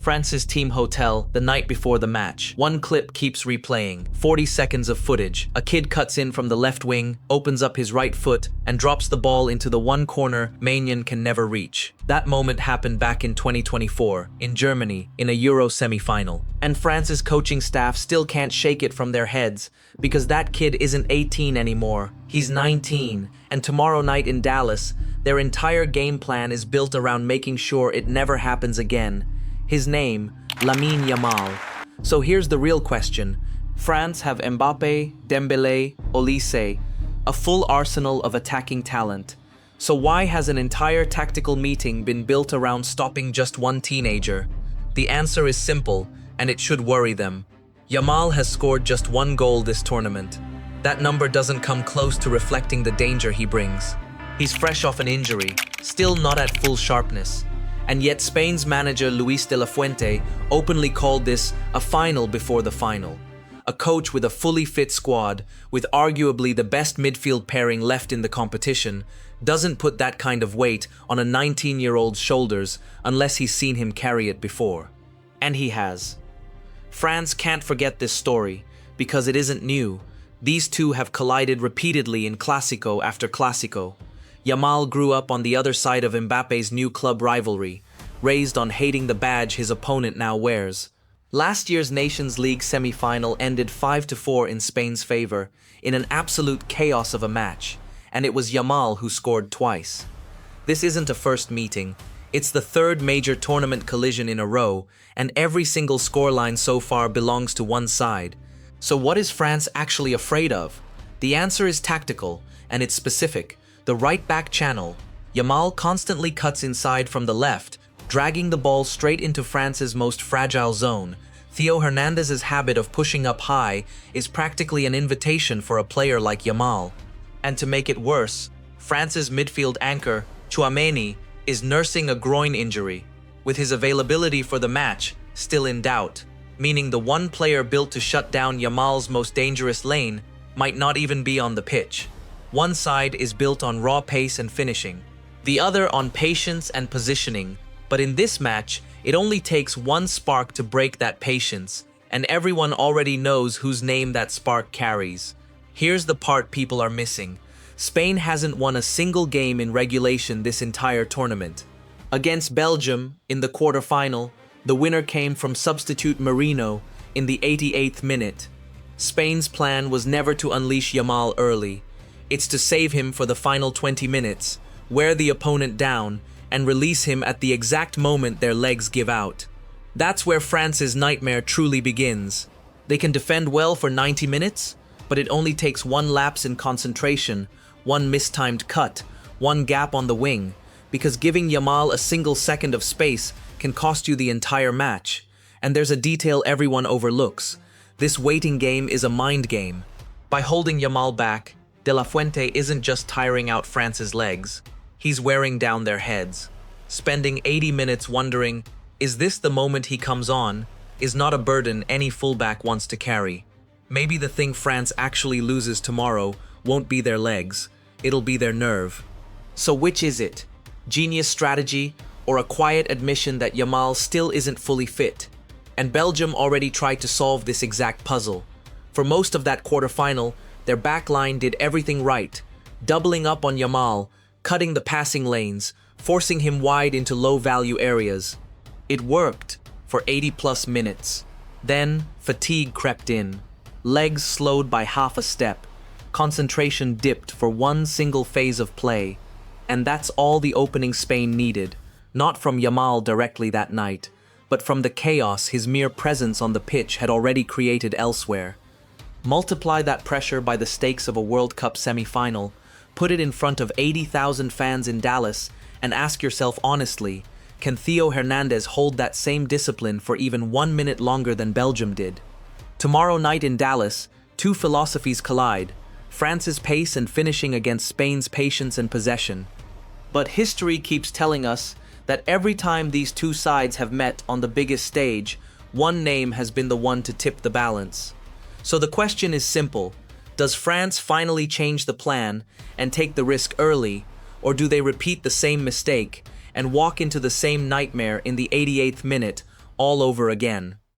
France's team hotel the night before the match. One clip keeps replaying. 40 seconds of footage. A kid cuts in from the left wing, opens up his right foot, and drops the ball into the one corner Maignan can never reach. That moment happened back in 2024, in Germany, in a Euro semi-final. And France's coaching staff still can't shake it from their heads, because that kid isn't 18 anymore. He's 19, and tomorrow night in Dallas, their entire game plan is built around making sure it never happens again. His name, Lamine Yamal. So here's the real question. France have Mbappé, Dembélé, Olise, a full arsenal of attacking talent. So why has an entire tactical meeting been built around stopping just one teenager? The answer is simple, and it should worry them. Yamal has scored just one goal this tournament. That number doesn't come close to reflecting the danger he brings. He's fresh off an injury, still not at full sharpness. And yet Spain's manager Luis de la Fuente openly called this a final before the final. A coach with a fully fit squad, with arguably the best midfield pairing left in the competition, doesn't put that kind of weight on a 19-year-old's shoulders unless he's seen him carry it before. And he has. France can't forget this story, because it isn't new. These two have collided repeatedly in Clásico after Clásico. Yamal grew up on the other side of Mbappe's new club rivalry, raised on hating the badge his opponent now wears. Last year's Nations League semi-final ended 5-4 in Spain's favor, in an absolute chaos of a match, and it was Yamal who scored twice. This isn't a first meeting, it's the third major tournament collision in a row, and every single scoreline so far belongs to one side. So what is France actually afraid of? The answer is tactical, and it's specific. The right-back channel. Yamal constantly cuts inside from the left, dragging the ball straight into France's most fragile zone. Theo Hernandez's habit of pushing up high is practically an invitation for a player like Yamal. And to make it worse, France's midfield anchor, Tchouaméni, is nursing a groin injury, with his availability for the match still in doubt, meaning the one player built to shut down Yamal's most dangerous lane might not even be on the pitch. One side is built on raw pace and finishing, the other on patience and positioning, but in this match, it only takes one spark to break that patience, and everyone already knows whose name that spark carries. Here's the part people are missing. Spain hasn't won a single game in regulation this entire tournament. Against Belgium, in the quarterfinal, the winner came from substitute Merino in the 88th minute. Spain's plan was never to unleash Yamal early. It's to save him for the final 20 minutes, wear the opponent down, and release him at the exact moment their legs give out. That's where France's nightmare truly begins. They can defend well for 90 minutes, but it only takes one lapse in concentration, one mistimed cut, one gap on the wing, because giving Yamal a single second of space can cost you the entire match. And there's a detail everyone overlooks. This waiting game is a mind game. By holding Yamal back, De La Fuente isn't just tiring out France's legs, he's wearing down their heads. Spending 80 minutes wondering, is this the moment he comes on, is not a burden any fullback wants to carry. Maybe the thing France actually loses tomorrow won't be their legs, it'll be their nerve. So which is it? Genius strategy, or a quiet admission that Yamal still isn't fully fit? And Belgium already tried to solve this exact puzzle. For most of that quarterfinal, their backline did everything right, doubling up on Yamal, cutting the passing lanes, forcing him wide into low-value areas. It worked for 80-plus minutes. Then, fatigue crept in. Legs slowed by half a step. Concentration dipped for one single phase of play. And that's all the opening Spain needed, not from Yamal directly that night, but from the chaos his mere presence on the pitch had already created elsewhere. Multiply that pressure by the stakes of a World Cup semi-final, put it in front of 80,000 fans in Dallas, and ask yourself honestly, can Theo Hernandez hold that same discipline for even 1 minute longer than Belgium did? Tomorrow night in Dallas, two philosophies collide, France's pace and finishing against Spain's patience and possession. But history keeps telling us that every time these two sides have met on the biggest stage, one name has been the one to tip the balance. So the question is simple. Does France finally change the plan and take the risk early, or do they repeat the same mistake and walk into the same nightmare in the 88th minute, all over again.